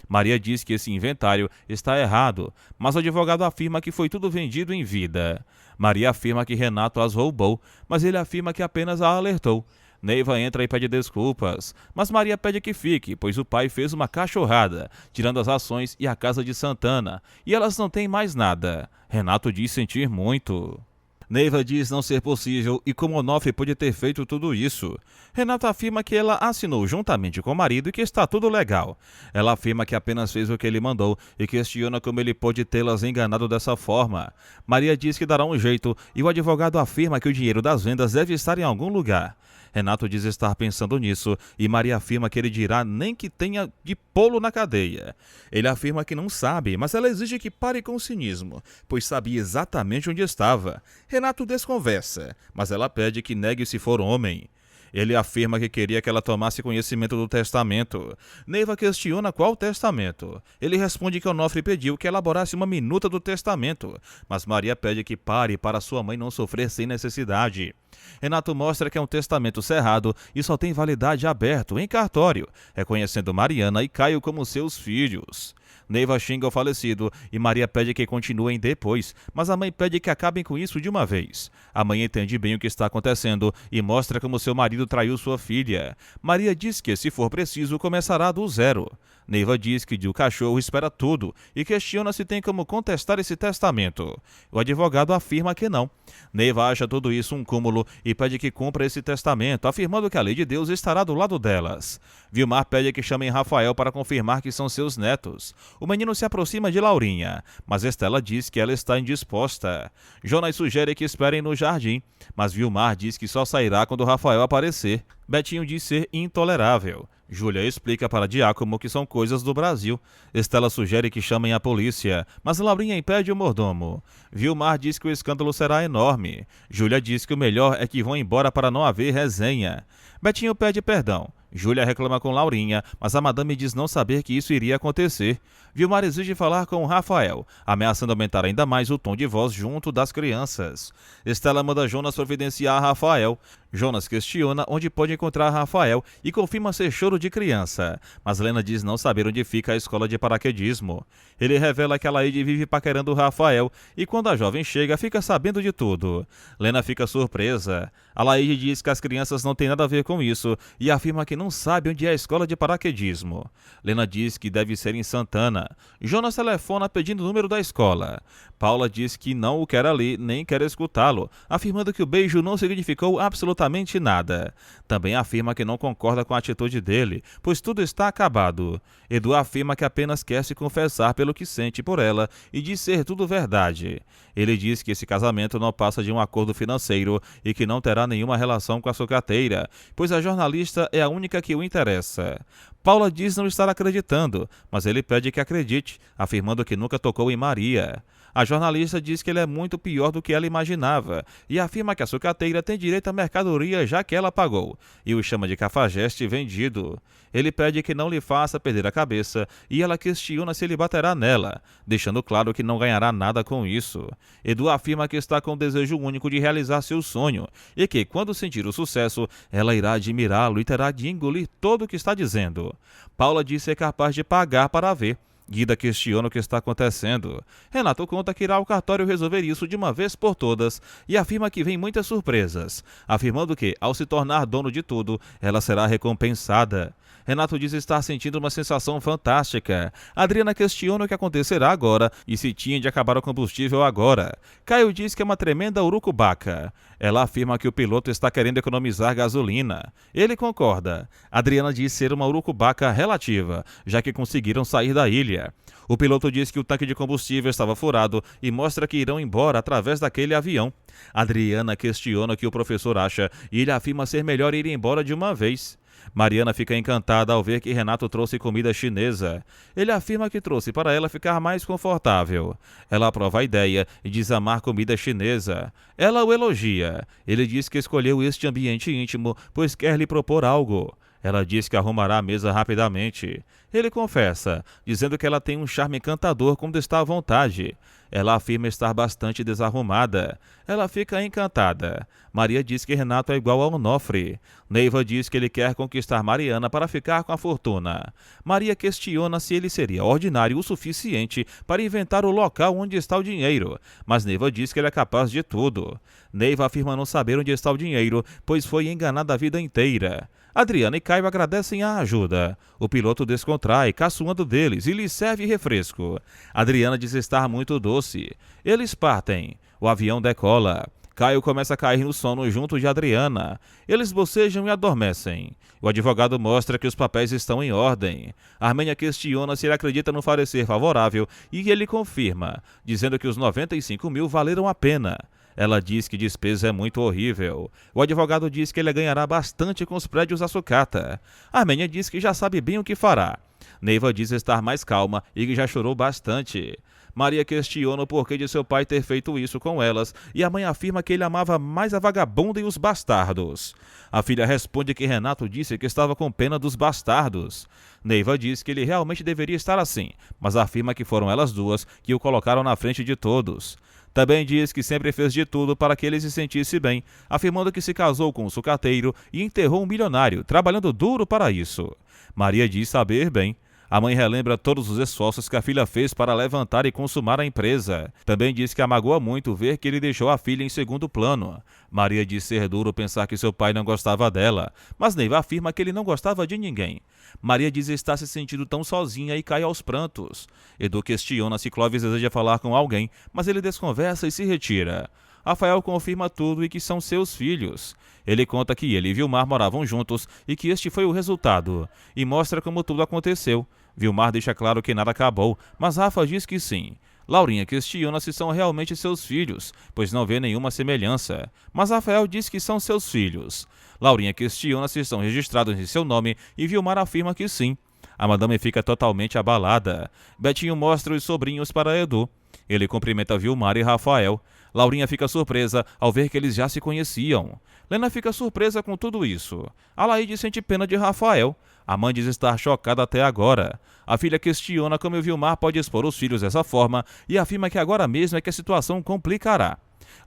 Maria diz que esse inventário está errado, mas o advogado afirma que foi tudo vendido em vida. Maria afirma que Renato as roubou, mas ele afirma que apenas a alertou. Neiva entra e pede desculpas, mas Maria pede que fique, pois o pai fez uma cachorrada, tirando as ações e a casa de Santana, e elas não têm mais nada. Renato diz sentir muito. Neiva diz não ser possível e como Onofre pode ter feito tudo isso. Renato afirma que ela assinou juntamente com o marido e que está tudo legal. Ela afirma que apenas fez o que ele mandou e questiona como ele pode tê-las enganado dessa forma. Maria diz que dará um jeito e o advogado afirma que o dinheiro das vendas deve estar em algum lugar. Renato diz estar pensando nisso e Maria afirma que ele dirá nem que tenha de pô-lo na cadeia. Ele afirma que não sabe, mas ela exige que pare com o cinismo, pois sabia exatamente onde estava. Renato desconversa, mas ela pede que negue se for homem. Ele afirma que queria que ela tomasse conhecimento do testamento. Neiva questiona qual testamento. Ele responde que Onofre pediu que elaborasse uma minuta do testamento, mas Maria pede que pare para sua mãe não sofrer sem necessidade. Renato mostra que é um testamento cerrado e só tem validade aberto em cartório, reconhecendo Mariana e Caio como seus filhos. Neiva xinga o falecido e Maria pede que continuem depois, mas a mãe pede que acabem com isso de uma vez. A mãe entende bem o que está acontecendo e mostra como seu marido traiu sua filha. Maria diz que, se for preciso, começará do zero. Neiva diz que o cachorro espera tudo e questiona se tem como contestar esse testamento. O advogado afirma que não. Neiva acha tudo isso um cúmulo e pede que cumpra esse testamento, afirmando que a lei de Deus estará do lado delas. Vilmar pede que chamem Rafael para confirmar que são seus netos. O menino se aproxima de Laurinha, mas Estela diz que ela está indisposta. Jonas sugere que esperem no jardim, mas Vilmar diz que só sairá quando Rafael aparecer. Betinho diz ser intolerável. Júlia explica para Giacomo que são coisas do Brasil. Estela sugere que chamem a polícia, mas Laurinha impede o mordomo. Vilmar diz que o escândalo será enorme. Júlia diz que o melhor é que vão embora para não haver resenha. Betinho pede perdão. Júlia reclama com Laurinha, mas a madame diz não saber que isso iria acontecer. Vilmar exige falar com Rafael, ameaçando aumentar ainda mais o tom de voz junto das crianças. Estela manda Jonas providenciar Rafael. Jonas questiona onde pode encontrar Rafael e confirma ser choro de criança, mas Lena diz não saber onde fica a escola de paraquedismo. Ele revela que a Laide vive paquerando Rafael e quando a jovem chega fica sabendo de tudo. Lena fica surpresa. A Laide diz que as crianças não têm nada a ver com isso e afirma que não sabe onde é a escola de paraquedismo. Lena diz que deve ser em Santana. Jonas telefona pedindo o número da escola. Paula diz que não o quer ali nem quer escutá-lo, afirmando que o beijo não significou absolutamente nada. Também afirma que não concorda com a atitude dele, pois tudo está acabado. Edu afirma que apenas quer se confessar pelo que sente por ela e diz ser tudo verdade. Ele diz que esse casamento não passa de um acordo financeiro e que não terá nenhuma relação com a sucateira, pois a jornalista é a única que o interessa. Paula diz não estar acreditando, mas ele pede que acredite, afirmando que nunca tocou em Maria. A jornalista diz que ele é muito pior do que ela imaginava e afirma que a sucateira tem direito à mercadoria já que ela pagou, e o chama de cafajeste vendido. Ele pede que não lhe faça perder a cabeça e ela questiona se ele baterá nela, deixando claro que não ganhará nada com isso. Edu afirma que está com o desejo único de realizar seu sonho e que, quando sentir o sucesso, ela irá admirá-lo e terá de engolir tudo o que está dizendo. Paula diz ser capaz de pagar para ver. Guida questiona o que está acontecendo. Renato conta que irá ao cartório resolver isso de uma vez por todas e afirma que vem muitas surpresas, afirmando que, ao se tornar dono de tudo, ela será recompensada. Renato diz estar sentindo uma sensação fantástica. Adriana questiona o que acontecerá agora e se tinha de acabar o combustível agora. Caio diz que é uma tremenda urucubaca. Ela afirma que o piloto está querendo economizar gasolina. Ele concorda. Adriana diz ser uma urucubaca relativa, já que conseguiram sair da ilha. O piloto diz que o tanque de combustível estava furado e mostra que irão embora através daquele avião. Adriana questiona o que o professor acha e ele afirma ser melhor ir embora de uma vez. Mariana fica encantada ao ver que Renato trouxe comida chinesa. Ele afirma que trouxe para ela ficar mais confortável. Ela aprova a ideia e diz amar comida chinesa. Ela o elogia. Ele diz que escolheu este ambiente íntimo, pois quer lhe propor algo. Ela diz que arrumará a mesa rapidamente. Ele confessa, dizendo que ela tem um charme encantador quando está à vontade. Ela afirma estar bastante desarrumada. Ela fica encantada. Maria diz que Renato é igual a Onofre. Neiva diz que ele quer conquistar Mariana para ficar com a fortuna. Maria questiona se ele seria ordinário o suficiente para inventar o local onde está o dinheiro, mas Neiva diz que ele é capaz de tudo. Neiva afirma não saber onde está o dinheiro, pois foi enganada a vida inteira. Adriana e Caio agradecem a ajuda. O piloto descontrai, caçoando deles, e lhes serve refresco. Adriana diz estar muito doce. Eles partem. O avião decola. Caio começa a cair no sono junto de Adriana. Eles bocejam e adormecem. O advogado mostra que os papéis estão em ordem. Armênia questiona se ele acredita no parecer favorável e ele confirma, dizendo que os 95 mil valeram a pena. Ela diz que despesa é muito horrível. O advogado diz que ele ganhará bastante com os prédios da sucata. Armênia diz que já sabe bem o que fará. Neiva diz estar mais calma e que já chorou bastante. Maria questiona o porquê de seu pai ter feito isso com elas e a mãe afirma que ele amava mais a vagabunda e os bastardos. A filha responde que Renato disse que estava com pena dos bastardos. Neiva diz que ele realmente deveria estar assim, mas afirma que foram elas duas que o colocaram na frente de todos. Também diz que sempre fez de tudo para que ele se sentisse bem, afirmando que se casou com um sucateiro e enterrou um milionário, trabalhando duro para isso. Maria diz saber bem. A mãe relembra todos os esforços que a filha fez para levantar e consumar a empresa. Também diz que a magoa muito ver que ele deixou a filha em segundo plano. Maria diz ser duro pensar que seu pai não gostava dela, mas Neiva afirma que ele não gostava de ninguém. Maria diz estar se sentindo tão sozinha e cai aos prantos. Edu questiona se Clóvis deseja falar com alguém, mas ele desconversa e se retira. Rafael confirma tudo e que são seus filhos. Ele conta que ele e Vilmar moravam juntos e que este foi o resultado, e mostra como tudo aconteceu. Vilmar deixa claro que nada acabou, mas Rafa diz que sim. Laurinha questiona se são realmente seus filhos, pois não vê nenhuma semelhança, mas Rafael diz que são seus filhos. Laurinha questiona se estão registrados em seu nome e Vilmar afirma que sim. A madame fica totalmente abalada. Betinho mostra os sobrinhos para Edu. Ele cumprimenta Vilmar e Rafael. Laurinha fica surpresa ao ver que eles já se conheciam. Lena fica surpresa com tudo isso. Alaide sente pena de Rafael. A mãe diz estar chocada até agora. A filha questiona como o Vilmar pode expor os filhos dessa forma e afirma que agora mesmo é que a situação complicará.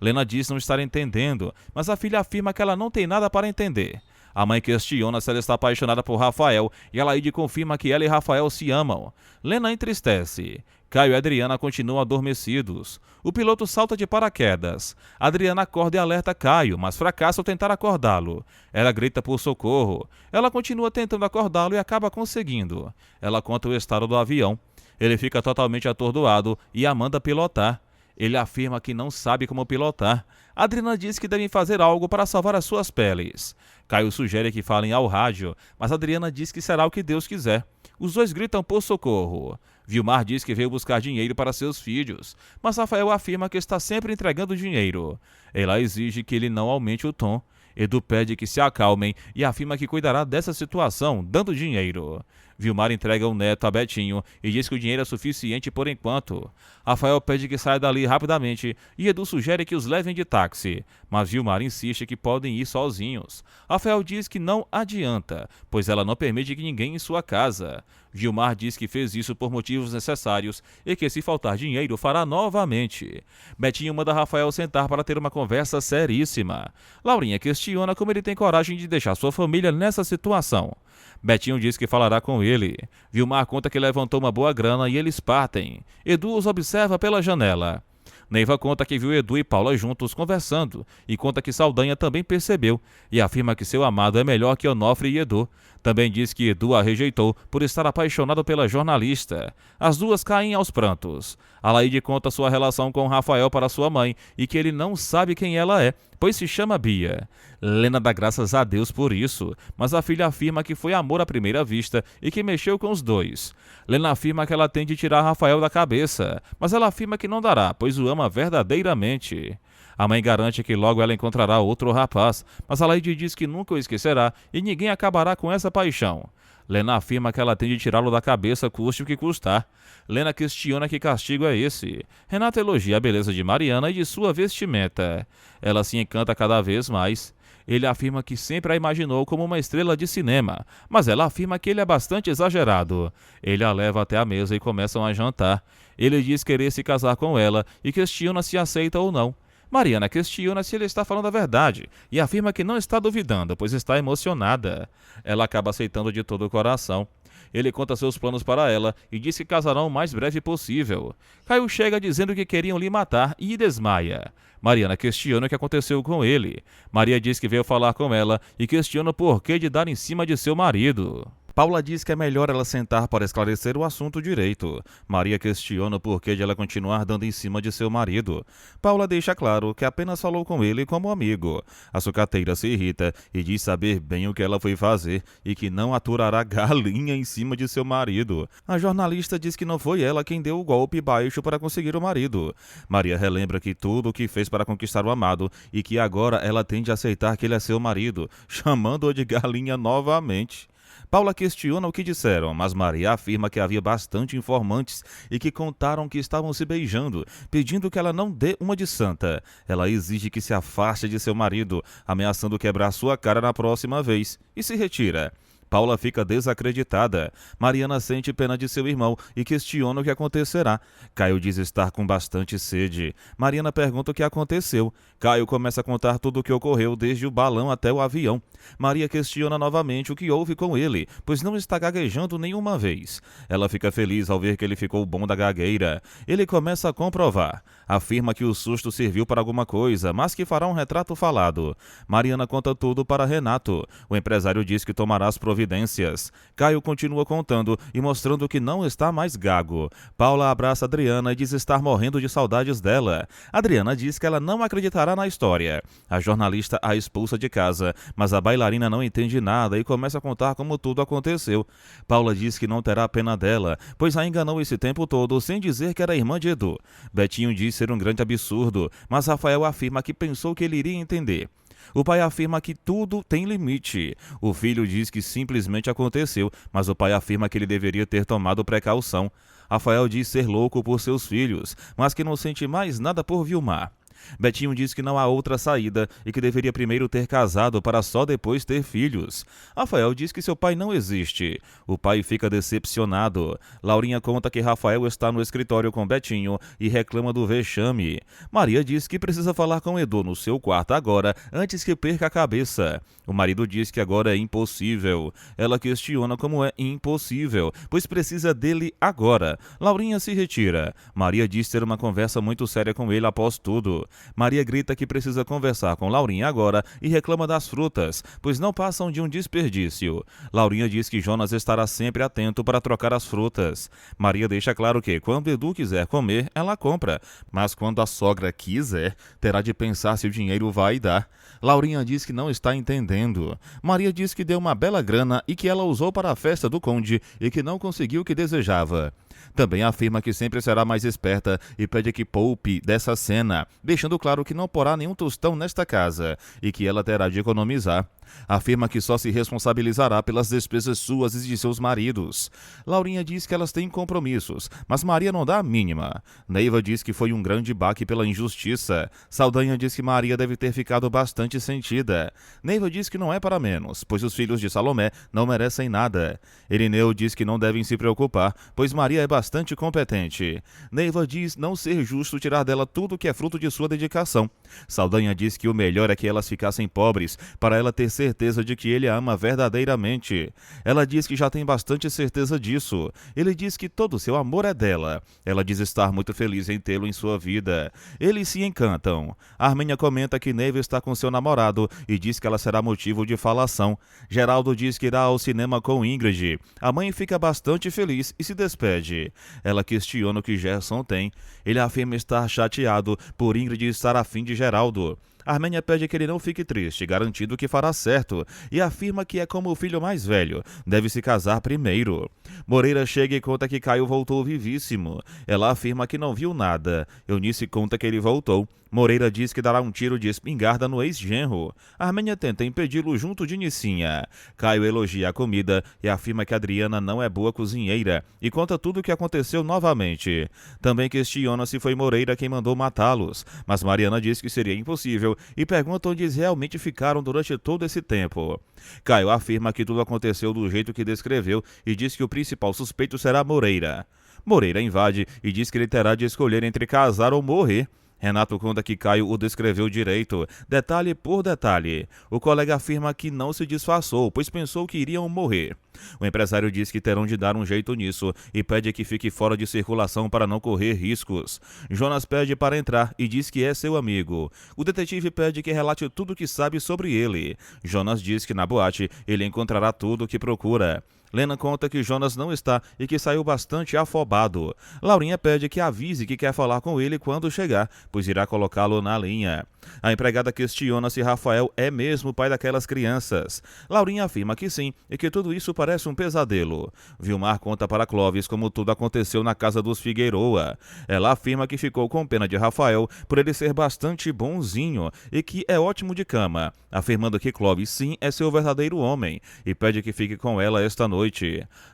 Lena diz não estar entendendo, mas a filha afirma que ela não tem nada para entender. A mãe questiona se ela está apaixonada por Rafael e Alaide confirma que ela e Rafael se amam. Lena entristece. Caio e Adriana continuam adormecidos. O piloto salta de paraquedas. Adriana acorda e alerta Caio, mas fracassa ao tentar acordá-lo. Ela grita por socorro. Ela continua tentando acordá-lo e acaba conseguindo. Ela conta o estado do avião. Ele fica totalmente atordoado e a manda pilotar. Ele afirma que não sabe como pilotar. Adriana diz que devem fazer algo para salvar as suas peles. Caio sugere que falem ao rádio, mas Adriana diz que será o que Deus quiser. Os dois gritam por socorro. Vilmar diz que veio buscar dinheiro para seus filhos, mas Rafael afirma que está sempre entregando dinheiro. Ela exige que ele não aumente o tom. Edu pede que se acalmem e afirma que cuidará dessa situação, dando dinheiro. Vilmar entrega o neto a Betinho e diz que o dinheiro é suficiente por enquanto. Rafael pede que saia dali rapidamente e Edu sugere que os levem de táxi, mas Vilmar insiste que podem ir sozinhos. Rafael diz que não adianta, pois ela não permite que ninguém em sua casa. Vilmar diz que fez isso por motivos necessários e que se faltar dinheiro fará novamente. Betinho manda Rafael sentar para ter uma conversa seríssima. Laurinha questiona como ele tem coragem de deixar sua família nessa situação. Betinho diz que falará com ele. Vilmar conta que levantou uma boa grana e eles partem. Edu os observa pela janela. Neiva conta que viu Edu e Paula juntos conversando e conta que Saldanha também percebeu e afirma que seu amado é melhor que Onofre e Edu. Também diz que Edu a rejeitou por estar apaixonado pela jornalista. As duas caem aos prantos. Alaide conta sua relação com Rafael para sua mãe e que ele não sabe quem ela é, pois se chama Bia. Lena dá graças a Deus por isso, mas a filha afirma que foi amor à primeira vista e que mexeu com os dois. Lena afirma que ela tem de tirar Rafael da cabeça, mas ela afirma que não dará, pois o ama verdadeiramente. A mãe garante que logo ela encontrará outro rapaz, mas a Lady diz que nunca o esquecerá e ninguém acabará com essa paixão. Lena afirma que ela tem de tirá-lo da cabeça, custe o que custar. Lena questiona que castigo é esse. Renata elogia a beleza de Mariana e de sua vestimenta. Ela se encanta cada vez mais. Ele afirma que sempre a imaginou como uma estrela de cinema, mas ela afirma que ele é bastante exagerado. Ele a leva até a mesa e começam a jantar. Ele diz querer se casar com ela e questiona se aceita ou não. Mariana questiona se ele está falando a verdade e afirma que não está duvidando, pois está emocionada. Ela acaba aceitando de todo o coração. Ele conta seus planos para ela e diz que casarão o mais breve possível. Caio chega dizendo que queriam lhe matar e desmaia. Mariana questiona o que aconteceu com ele. Maria diz que veio falar com ela e questiona o porquê de dar em cima de seu marido. Paula diz que é melhor ela sentar para esclarecer o assunto direito. Maria questiona o porquê de ela continuar dando em cima de seu marido. Paula deixa claro que apenas falou com ele como amigo. A sucateira se irrita e diz saber bem o que ela foi fazer e que não aturará galinha em cima de seu marido. A jornalista diz que não foi ela quem deu o golpe baixo para conseguir o marido. Maria relembra que tudo o que fez para conquistar o amado e que agora ela tem de aceitar que ele é seu marido, chamando-o de galinha novamente. Paula questiona o que disseram, mas Maria afirma que havia bastante informantes e que contaram que estavam se beijando, pedindo que ela não dê uma de santa. Ela exige que se afaste de seu marido, ameaçando quebrar sua cara na próxima vez, e se retira. Paula fica desacreditada. Mariana sente pena de seu irmão e questiona o que acontecerá. Caio diz estar com bastante sede. Mariana pergunta o que aconteceu. Caio começa a contar tudo o que ocorreu, desde o balão até o avião. Maria questiona novamente o que houve com ele, pois não está gaguejando nenhuma vez. Ela fica feliz ao ver que ele ficou bom da gagueira. Ele começa a comprovar. Afirma que o susto serviu para alguma coisa, mas que fará um retrato falado. Mariana conta tudo para Renato. O empresário diz que tomará as providências. Caio continua contando e mostrando que não está mais gago. Paula abraça Adriana e diz estar morrendo de saudades dela. Adriana diz que ela não acreditará na história. A jornalista a expulsa de casa, mas a bailarina não entende nada e começa a contar como tudo aconteceu. Paula diz que não terá pena dela, pois a enganou esse tempo todo sem dizer que era irmã de Edu. Betinho diz ser um grande absurdo, mas Rafael afirma que pensou que ele iria entender. O pai afirma que tudo tem limite. O filho diz que simplesmente aconteceu, mas o pai afirma que ele deveria ter tomado precaução. Rafael diz ser louco por seus filhos, mas que não sente mais nada por Vilmar. Betinho diz que não há outra saída e que deveria primeiro ter casado para só depois ter filhos. Rafael diz que seu pai não existe. O pai fica decepcionado. Laurinha conta que Rafael está no escritório com Betinho e reclama do vexame. Maria diz que precisa falar com Edu no seu quarto agora, antes que perca a cabeça. O marido diz que agora é impossível. Ela questiona como é impossível, pois precisa dele agora. Laurinha se retira. Maria diz ter uma conversa muito séria com ele após tudo. Maria grita que precisa conversar com Laurinha agora e reclama das frutas, pois não passam de um desperdício. Laurinha diz que Jonas estará sempre atento para trocar as frutas. Maria deixa claro que, quando Edu quiser comer, ela compra, mas quando a sogra quiser, terá de pensar se o dinheiro vai dar. Laurinha diz que não está entendendo. Maria diz que deu uma bela grana e que ela usou para a festa do conde e que não conseguiu o que desejava. Também afirma que sempre será mais esperta e pede que poupe dessa cena, deixando claro que não porá nenhum tostão nesta casa e que ela terá de economizar. Afirma que só se responsabilizará pelas despesas suas e de seus maridos. Laurinha diz que elas têm compromissos, mas Maria não dá a mínima. Neiva diz que foi um grande baque pela injustiça. Saldanha diz que Maria deve ter ficado bastante sentida. Neiva diz que não é para menos, pois os filhos de Salomé não merecem nada. Irineu diz que não devem se preocupar, pois Maria é bastante competente. Neiva diz não ser justo tirar dela tudo que é fruto de sua dedicação. Saldanha diz que o melhor é que elas ficassem pobres, para ela ter certeza de que ele a ama verdadeiramente. Ela diz que já tem bastante certeza disso. Ele diz que todo seu amor é dela. Ela diz estar muito feliz em tê-lo em sua vida. Eles se encantam. Armênia comenta que Neiva está com seu namorado e diz que ela será motivo de falação. Geraldo diz que irá ao cinema com Ingrid. A mãe fica bastante feliz e se despede. Ela questiona o que Gerson tem. Ele afirma estar chateado por Ingrid estar afim de Geraldo. Armênia pede que ele não fique triste, garantindo que fará certo, e afirma que é como o filho mais velho, deve se casar primeiro. Moreira chega e conta que Caio voltou vivíssimo. Ela afirma que não viu nada. Eunice conta que ele voltou. Moreira diz que dará um tiro de espingarda no ex-genro. Armênia tenta impedi-lo junto de Nicinha. Caio elogia a comida e afirma que Adriana não é boa cozinheira e conta tudo o que aconteceu novamente. Também questiona se foi Moreira quem mandou matá-los, mas Mariana diz que seria impossível e pergunta onde eles realmente ficaram durante todo esse tempo. Caio afirma que tudo aconteceu do jeito que descreveu e diz que o principal suspeito será Moreira. Moreira invade e diz que ele terá de escolher entre casar ou morrer. Renato conta que Caio o descreveu direito, detalhe por detalhe. O colega afirma que não se disfarçou, pois pensou que iriam morrer. O empresário diz que terão de dar um jeito nisso e pede que fique fora de circulação para não correr riscos. Jonas pede para entrar e diz que é seu amigo. O detetive pede que relate tudo o que sabe sobre ele. Jonas diz que na boate ele encontrará tudo o que procura. Lena conta que Jonas não está e que saiu bastante afobado. Laurinha pede que avise que quer falar com ele quando chegar, pois irá colocá-lo na linha. A empregada questiona se Rafael é mesmo o pai daquelas crianças. Laurinha afirma que sim e que tudo isso parece um pesadelo. Vilmar conta para Clóvis como tudo aconteceu na casa dos Figueroa. Ela afirma que ficou com pena de Rafael por ele ser bastante bonzinho e que é ótimo de cama, afirmando que Clóvis sim é seu verdadeiro homem e pede que fique com ela esta noite.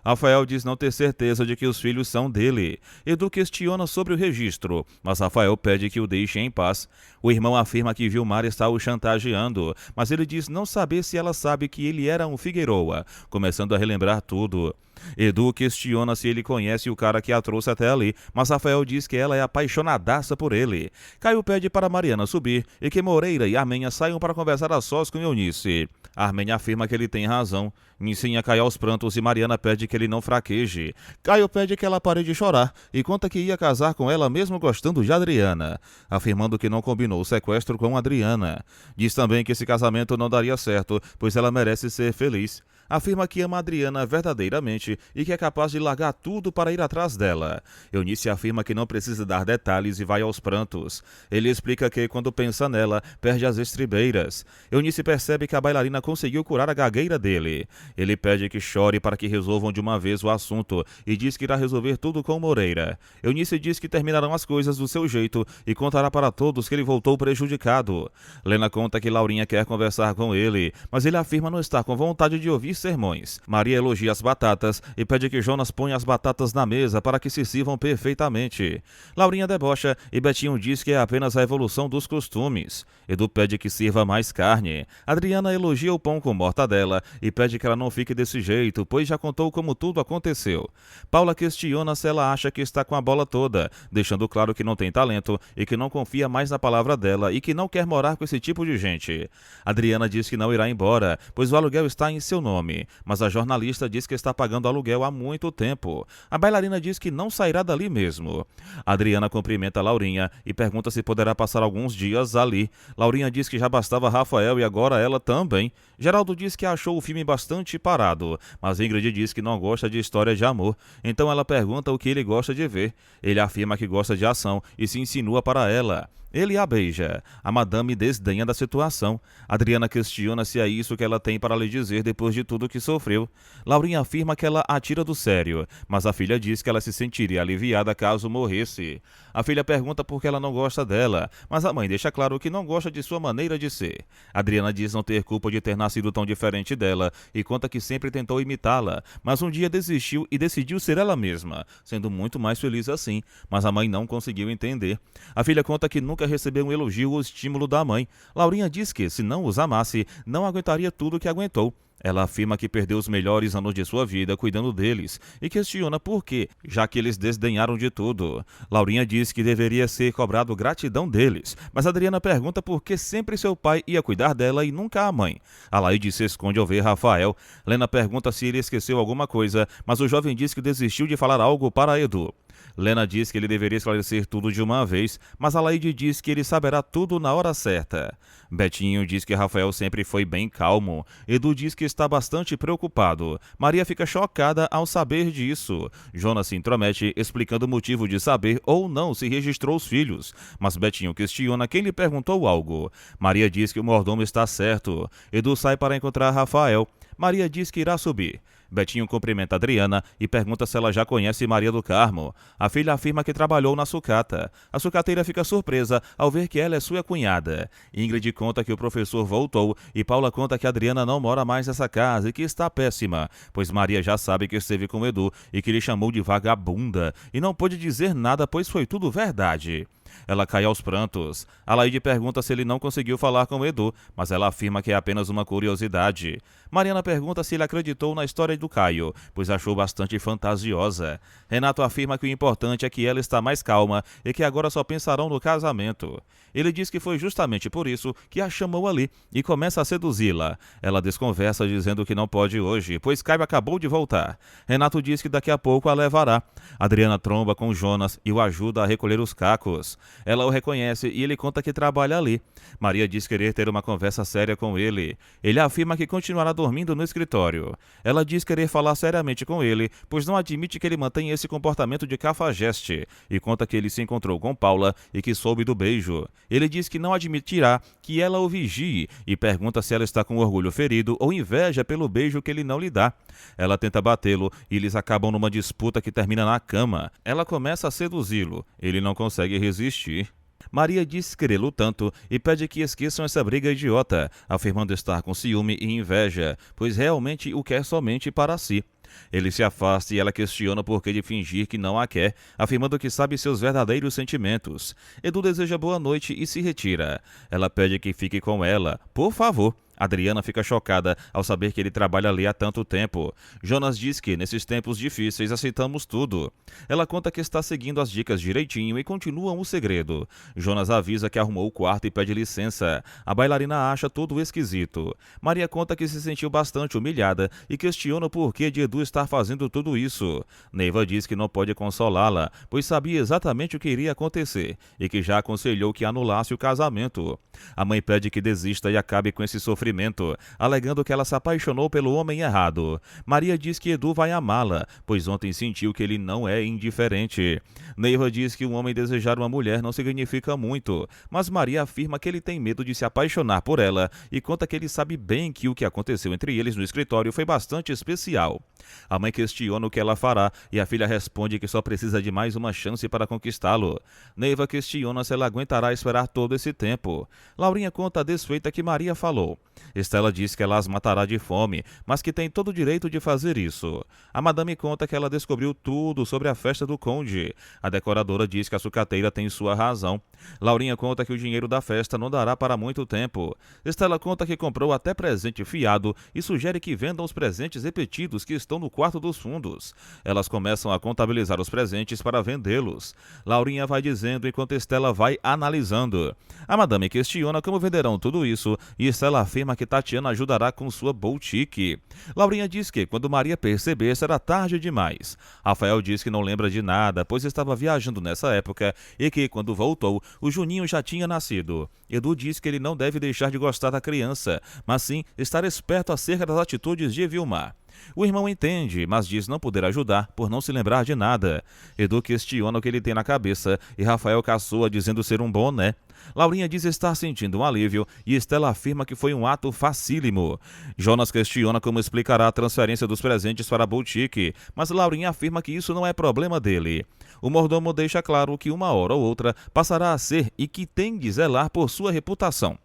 Rafael diz não ter certeza de que os filhos são dele. Edu questiona sobre o registro, mas Rafael pede que o deixe em paz. O irmão afirma que Vilmar está o chantageando, mas ele diz não saber se ela sabe que ele era um Figueroa, começando a relembrar tudo. Edu questiona se ele conhece o cara que a trouxe até ali, mas Rafael diz que ela é apaixonadaça por ele. Caio pede para Mariana subir e que Moreira e Armênia saiam para conversar a sós com Eunice. Armênia afirma que ele tem razão. Nicinha cai aos prantos e Mariana pede que ele não fraqueje. Caio pede que ela pare de chorar e conta que ia casar com ela mesmo gostando de Adriana, afirmando que não combinou o sequestro com Adriana. Diz também que esse casamento não daria certo, pois ela merece ser feliz. Afirma que ama Adriana verdadeiramente e que é capaz de largar tudo para ir atrás dela. Eunice afirma que não precisa dar detalhes e vai aos prantos. Ele explica que, quando pensa nela, perde as estribeiras. Eunice percebe que a bailarina conseguiu curar a gagueira dele. Ele pede que chore para que resolvam de uma vez o assunto e diz que irá resolver tudo com Moreira. Eunice diz que terminarão as coisas do seu jeito e contará para todos que ele voltou prejudicado. Lena conta que Laurinha quer conversar com ele, mas ele afirma não estar com vontade de ouvir sermões. Maria elogia as batatas e pede que Jonas ponha as batatas na mesa para que se sirvam perfeitamente. Laurinha debocha e Betinho diz que é apenas a evolução dos costumes. Edu pede que sirva mais carne. Adriana elogia o pão com mortadela e pede que ela não fique desse jeito, pois já contou como tudo aconteceu. Paula questiona se ela acha que está com a bola toda, deixando claro que não tem talento e que não confia mais na palavra dela e que não quer morar com esse tipo de gente. Adriana diz que não irá embora, pois o aluguel está em seu nome. Mas a jornalista diz que está pagando aluguel há muito tempo. A bailarina diz que não sairá dali mesmo. Adriana cumprimenta Laurinha e pergunta se poderá passar alguns dias ali. Laurinha diz que já bastava Rafael e agora ela também. Geraldo diz que achou o filme bastante parado, mas Ingrid diz que não gosta de história de amor. Então ela pergunta o que ele gosta de ver. Ele afirma que gosta de ação e se insinua para ela. Ele a beija. A madame desdenha da situação. Adriana questiona se é isso que ela tem para lhe dizer depois de tudo que sofreu. Laurinha afirma que ela a tira do sério, mas a filha diz que ela se sentiria aliviada caso morresse. A filha pergunta por que ela não gosta dela, mas a mãe deixa claro que não gosta de sua maneira de ser. Adriana diz não ter culpa de ter nascido tão diferente dela e conta que sempre tentou imitá-la, mas um dia desistiu e decidiu ser ela mesma, sendo muito mais feliz assim, mas a mãe não conseguiu entender. A filha conta que nunca recebeu um elogio ou estímulo da mãe. Laurinha diz que, se não os amasse, não aguentaria tudo o que aguentou. Ela afirma que perdeu os melhores anos de sua vida cuidando deles e questiona por quê, já que eles desdenharam de tudo. Laurinha diz que deveria ser cobrado gratidão deles, mas Adriana pergunta por que sempre seu pai ia cuidar dela e nunca a mãe. Alaide se esconde ao ver Rafael. Lena pergunta se ele esqueceu alguma coisa, mas o jovem diz que desistiu de falar algo para Edu. Lena diz que ele deveria esclarecer tudo de uma vez, mas Alaide diz que ele saberá tudo na hora certa. Betinho diz que Rafael sempre foi bem calmo. Edu diz que está bastante preocupado. Maria fica chocada ao saber disso. Jonas se intromete, explicando o motivo de saber ou não se registrou os filhos, mas Betinho questiona quem lhe perguntou algo. Maria diz que o mordomo está certo. Edu sai para encontrar Rafael. Maria diz que irá subir. Betinho cumprimenta Adriana e pergunta se ela já conhece Maria do Carmo. A filha afirma que trabalhou na sucata. A sucateira fica surpresa ao ver que ela é sua cunhada. Ingrid conta que o professor voltou e Paula conta que Adriana não mora mais nessa casa e que está péssima, pois Maria já sabe que esteve com Edu e que ele chamou de vagabunda e não pôde dizer nada, pois foi tudo verdade. Ela cai aos prantos. Alaide pergunta se ele não conseguiu falar com o Edu, mas ela afirma que é apenas uma curiosidade. Mariana pergunta se ele acreditou na história do Caio, pois achou bastante fantasiosa. Renato afirma que o importante é que ela está mais calma e que agora só pensarão no casamento. Ele diz que foi justamente por isso que a chamou ali e começa a seduzi-la. Ela desconversa dizendo que não pode hoje, pois Caio acabou de voltar. Renato diz que daqui a pouco a levará. Adriana tromba com Jonas e o ajuda a recolher os cacos. Ela o reconhece e ele conta que trabalha ali. Maria diz querer ter uma conversa séria com ele. Ele afirma que continuará dormindo no escritório. Ela diz querer falar seriamente com ele, pois não admite que ele mantenha esse comportamento de cafajeste, e conta que ele se encontrou com Paula e que soube do beijo. Ele diz que não admitirá que ela o vigie e pergunta se ela está com orgulho ferido ou inveja pelo beijo que ele não lhe dá. Ela tenta batê-lo e eles acabam numa disputa que termina na cama. Ela começa a seduzi-lo. Ele não consegue resistir. Maria diz querê-lo tanto e pede que esqueçam essa briga idiota, afirmando estar com ciúme e inveja, pois realmente o quer somente para si. Ele se afasta e ela questiona por que de fingir que não a quer, afirmando que sabe seus verdadeiros sentimentos. Edu deseja boa noite e se retira. Ela pede que fique com ela, por favor. Adriana fica chocada ao saber que ele trabalha ali há tanto tempo. Jonas diz que, nesses tempos difíceis, aceitamos tudo. Ela conta que está seguindo as dicas direitinho e continuam o segredo. Jonas avisa que arrumou o quarto e pede licença. A bailarina acha tudo esquisito. Maria conta que se sentiu bastante humilhada e questiona o porquê de Edu estar fazendo tudo isso. Neiva diz que não pode consolá-la, pois sabia exatamente o que iria acontecer e que já aconselhou que anulasse o casamento. A mãe pede que desista e acabe com esse sofrimento, alegando que ela se apaixonou pelo homem errado. Maria diz que Edu vai amá-la, pois ontem sentiu que ele não é indiferente. Neiva diz que um homem desejar uma mulher não significa muito, mas Maria afirma que ele tem medo de se apaixonar por ela e conta que ele sabe bem que o que aconteceu entre eles no escritório foi bastante especial. A mãe questiona o que ela fará e a filha responde que só precisa de mais uma chance para conquistá-lo. Neiva questiona se ela aguentará esperar todo esse tempo. Laurinha conta a desfeita que Maria falou. Estela diz que ela as matará de fome, mas que tem todo o direito de fazer isso. A madame conta que ela descobriu tudo sobre a festa do conde. A decoradora diz que a sucateira tem sua razão. Laurinha conta que o dinheiro da festa não dará para muito tempo. Estela conta que comprou até presente fiado e sugere que vendam os presentes repetidos que estão no quarto dos fundos. Elas começam a contabilizar os presentes para vendê-los. Laurinha vai dizendo enquanto Estela vai analisando. A madame questiona como venderão tudo isso e Estela afirma que Tatiana ajudará com sua boutique. Laurinha diz que, quando Maria perceber, será tarde demais. Rafael diz que não lembra de nada, pois estava viajando nessa época e que, quando voltou, o Juninho já tinha nascido. Edu diz que ele não deve deixar de gostar da criança, mas sim estar esperto acerca das atitudes de Vilmar. O irmão entende, mas diz não poder ajudar por não se lembrar de nada. Edu questiona o que ele tem na cabeça e Rafael caçoa dizendo ser um boné. Laurinha diz estar sentindo um alívio e Estela afirma que foi um ato facílimo. Jonas questiona como explicará a transferência dos presentes para a boutique, mas Laurinha afirma que isso não é problema dele. O mordomo deixa claro que uma hora ou outra passará a ser e que tem de zelar por sua reputação.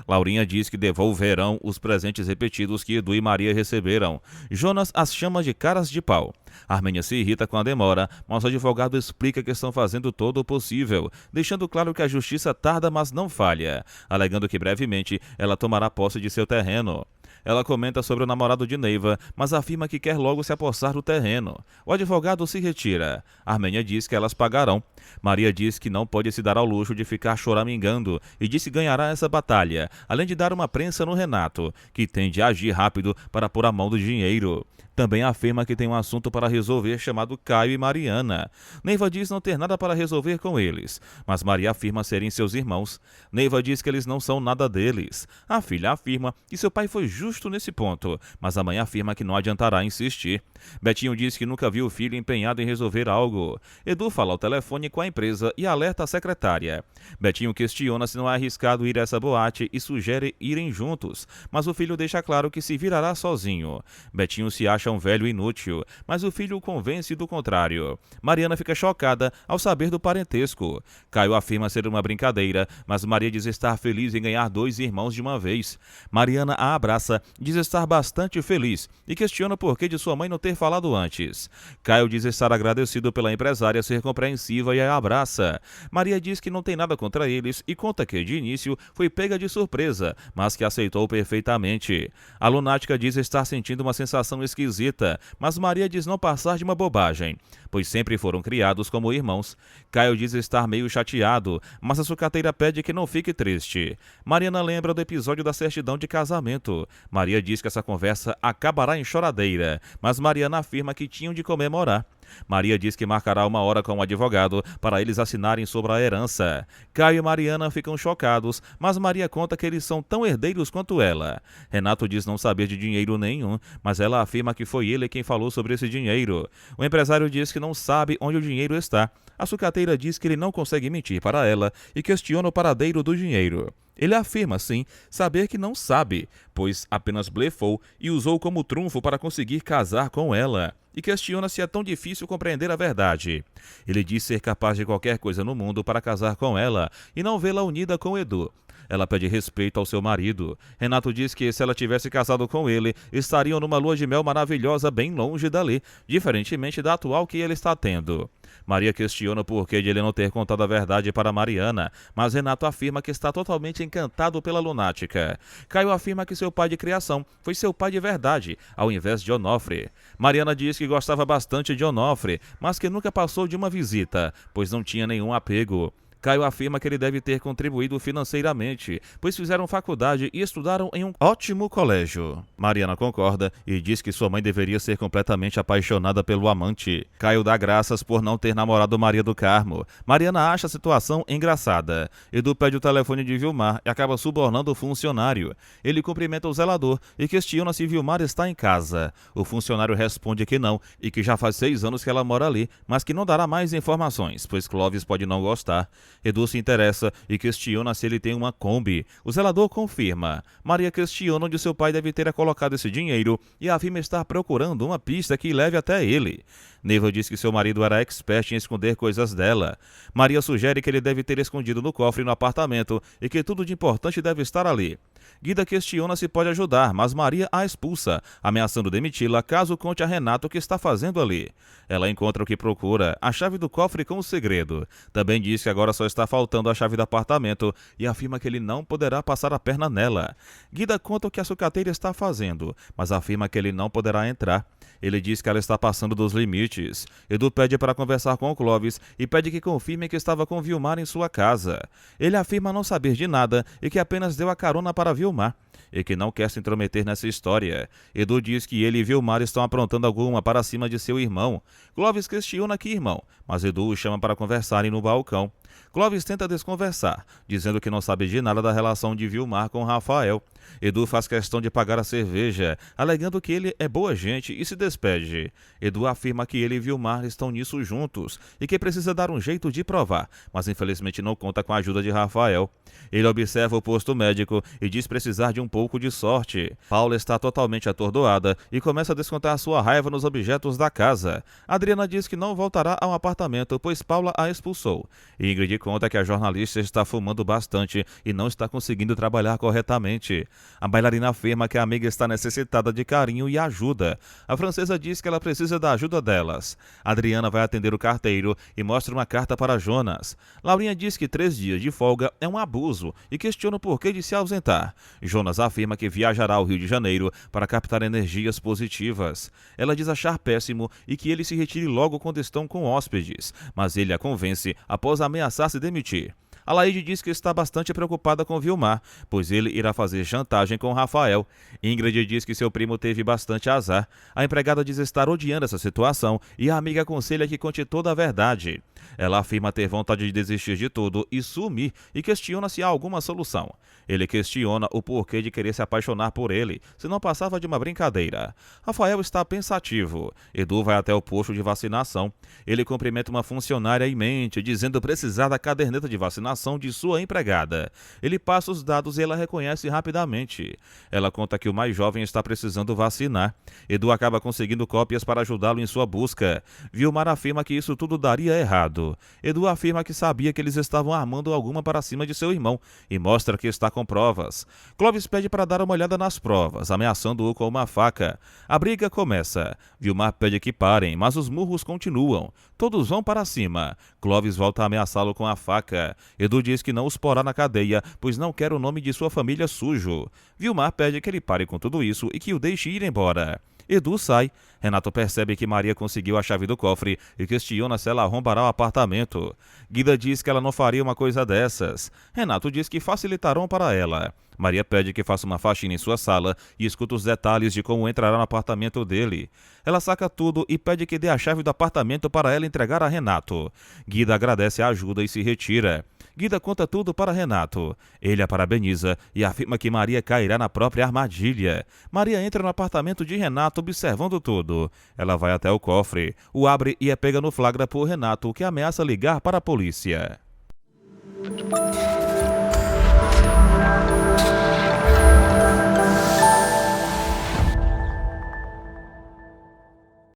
Laurinha diz que devolverão os presentes repetidos que Edu e Maria receberam. Jonas as chama de caras de pau. Armênia se irrita com a demora, mas o advogado explica que estão fazendo todo o possível, deixando claro que a justiça tarda, mas não falha, alegando que brevemente ela tomará posse de seu terreno. Ela comenta sobre o namorado de Neiva, mas afirma que quer logo se apossar do terreno. O advogado se retira. Armênia diz que elas pagarão. Maria diz que não pode se dar ao luxo de ficar choramingando e diz que ganhará essa batalha, além de dar uma prensa no Renato, que tem de agir rápido para pôr a mão do dinheiro. Também afirma que tem um assunto para resolver chamado Caio e Mariana. Neiva diz não ter nada para resolver com eles, mas Maria afirma serem seus irmãos. Neiva diz que eles não são nada deles. A filha afirma que seu pai foi justo nesse ponto, mas a mãe afirma que não adiantará insistir. Betinho diz que nunca viu o filho empenhado em resolver algo. Edu fala ao telefone com a empresa e alerta a secretária. Betinho questiona se não é arriscado ir a essa boate e sugere irem juntos, mas o filho deixa claro que se virará sozinho. Betinho se acha acha um velho inútil, mas o filho o convence do contrário. Mariana fica chocada ao saber do parentesco. Caio afirma ser uma brincadeira, mas Maria diz estar feliz em ganhar 2 irmãos de uma vez. Mariana a abraça, diz estar bastante feliz e questiona o porquê de sua mãe não ter falado antes. Caio diz estar agradecido pela empresária ser compreensiva e a abraça. Maria diz que não tem nada contra eles e conta que, de início, foi pega de surpresa, mas que aceitou perfeitamente. A lunática diz estar sentindo uma sensação esquisita, mas Maria diz não passar de uma bobagem, pois sempre foram criados como irmãos. Caio diz estar meio chateado, mas a sucateira pede que não fique triste. Mariana lembra do episódio da certidão de casamento. Maria diz que essa conversa acabará em choradeira, mas Mariana afirma que tinham de comemorar. Maria diz que marcará uma hora com o advogado para eles assinarem sobre a herança. Caio e Mariana ficam chocados, mas Maria conta que eles são tão herdeiros quanto ela. Renato diz não saber de dinheiro nenhum, mas ela afirma que foi ele quem falou sobre esse dinheiro. O empresário diz que não sabe onde o dinheiro está. A sucateira diz que ele não consegue mentir para ela e questiona o paradeiro do dinheiro. Ele afirma, sim, saber que não sabe, pois apenas blefou e usou como trunfo para conseguir casar com ela, e questiona se é tão difícil compreender a verdade. Ele diz ser capaz de qualquer coisa no mundo para casar com ela e não vê-la unida com Edu. Ela pede respeito ao seu marido. Renato diz que se ela tivesse casado com ele, estariam numa lua de mel maravilhosa bem longe dali, diferentemente da atual que ele está tendo. Maria questiona o porquê de ele não ter contado a verdade para Mariana, mas Renato afirma que está totalmente encantado pela lunática. Caio afirma que seu pai de criação foi seu pai de verdade, ao invés de Onofre. Mariana diz que gostava bastante de Onofre, mas que nunca passou de uma visita, pois não tinha nenhum apego. Caio afirma que ele deve ter contribuído financeiramente, pois fizeram faculdade e estudaram em um ótimo colégio. Mariana concorda e diz que sua mãe deveria ser completamente apaixonada pelo amante. Caio dá graças por não ter namorado Maria do Carmo. Mariana acha a situação engraçada. Edu pede o telefone de Vilmar e acaba subornando o funcionário. Ele cumprimenta o zelador e questiona se Vilmar está em casa. O funcionário responde que não e que já faz 6 anos que ela mora ali, mas que não dará mais informações, pois Clóvis pode não gostar. Edu se interessa e questiona se ele tem uma Kombi. O zelador confirma. Maria questiona onde seu pai deve ter colocado esse dinheiro e afirma estar procurando uma pista que leve até ele. Neiva diz que seu marido era expert em esconder coisas dela. Maria sugere que ele deve ter escondido no cofre no apartamento e que tudo de importante deve estar ali. Guida questiona se pode ajudar, mas Maria a expulsa, ameaçando demiti-la caso conte a Renato o que está fazendo ali. Ela encontra o que procura, a chave do cofre com o segredo. Também diz que agora só está faltando a chave do apartamento e afirma que ele não poderá passar a perna nela. Guida conta o que a sucateira está fazendo, mas afirma que ele não poderá entrar. Ele diz que ela está passando dos limites. Edu pede para conversar com o Clóvis e pede que confirme que estava com Vilmar em sua casa. Ele afirma não saber de nada e que apenas deu a carona para Vilmar e que não quer se intrometer nessa história. Edu diz que ele e Vilmar estão aprontando alguma para cima de seu irmão. Clóvis questiona que irmão, mas Edu o chama para conversarem no balcão. Clóvis tenta desconversar, dizendo que não sabe de nada da relação de Vilmar com Rafael. Edu faz questão de pagar a cerveja, alegando que ele é boa gente e se despede. Edu afirma que ele e Vilmar estão nisso juntos e que precisa dar um jeito de provar, mas infelizmente não conta com a ajuda de Rafael. Ele observa o posto médico e diz precisar de um pouco de sorte. Paula está totalmente atordoada e começa a descontar sua raiva nos objetos da casa. Adriana diz que não voltará ao apartamento, pois Paula a expulsou. Ingrid conta que a jornalista está fumando bastante e não está conseguindo trabalhar corretamente. A bailarina afirma que a amiga está necessitada de carinho e ajuda. A francesa diz que ela precisa da ajuda delas. Adriana vai atender o carteiro e mostra uma carta para Jonas. Laurinha diz que 3 dias de folga é um abuso e questiona o porquê de se ausentar. Jonas afirma que viajará ao Rio de Janeiro para captar energias positivas. Ela diz achar péssimo e que ele se retire logo quando estão com hóspedes, mas ele a convence após ameaçar se demitir. A Laide diz que está bastante preocupada com Vilmar, pois ele irá fazer chantagem com Rafael. Ingrid diz que seu primo teve bastante azar. A empregada diz estar odiando essa situação e a amiga aconselha que conte toda a verdade. Ela afirma ter vontade de desistir de tudo e sumir e questiona se há alguma solução. Ele questiona o porquê de querer se apaixonar por ele, se não passava de uma brincadeira. Rafael está pensativo. Edu vai até o posto de vacinação. Ele cumprimenta uma funcionária em mente, dizendo precisar da caderneta de vacinação de sua empregada. Ele passa os dados e ela reconhece rapidamente. Ela conta que o mais jovem está precisando vacinar. Edu acaba conseguindo cópias para ajudá-lo em sua busca. Vilmar afirma que isso tudo daria errado. Edu afirma que sabia que eles estavam armando alguma para cima de seu irmão e mostra que está com provas. Clóvis pede para dar uma olhada nas provas, ameaçando-o com uma faca. A briga começa. Vilmar pede que parem, mas os murros continuam. Todos vão para cima. Clóvis volta a ameaçá-lo com a faca. Edu diz que não os porá na cadeia, pois não quer o nome de sua família sujo. Vilmar pede que ele pare com tudo isso e que o deixe ir embora. Edu sai. Renato percebe que Maria conseguiu a chave do cofre e questiona se ela arrombará o apartamento. Guida diz que ela não faria uma coisa dessas. Renato diz que facilitarão para ela. Maria pede que faça uma faxina em sua sala e escuta os detalhes de como entrará no apartamento dele. Ela saca tudo e pede que dê a chave do apartamento para ela entregar a Renato. Guida agradece a ajuda e se retira. Guida conta tudo para Renato. Ele a parabeniza e afirma que Maria cairá na própria armadilha. Maria entra no apartamento de Renato observando tudo. Ela vai até o cofre, o abre e é pega no flagra por Renato, que ameaça ligar para a polícia.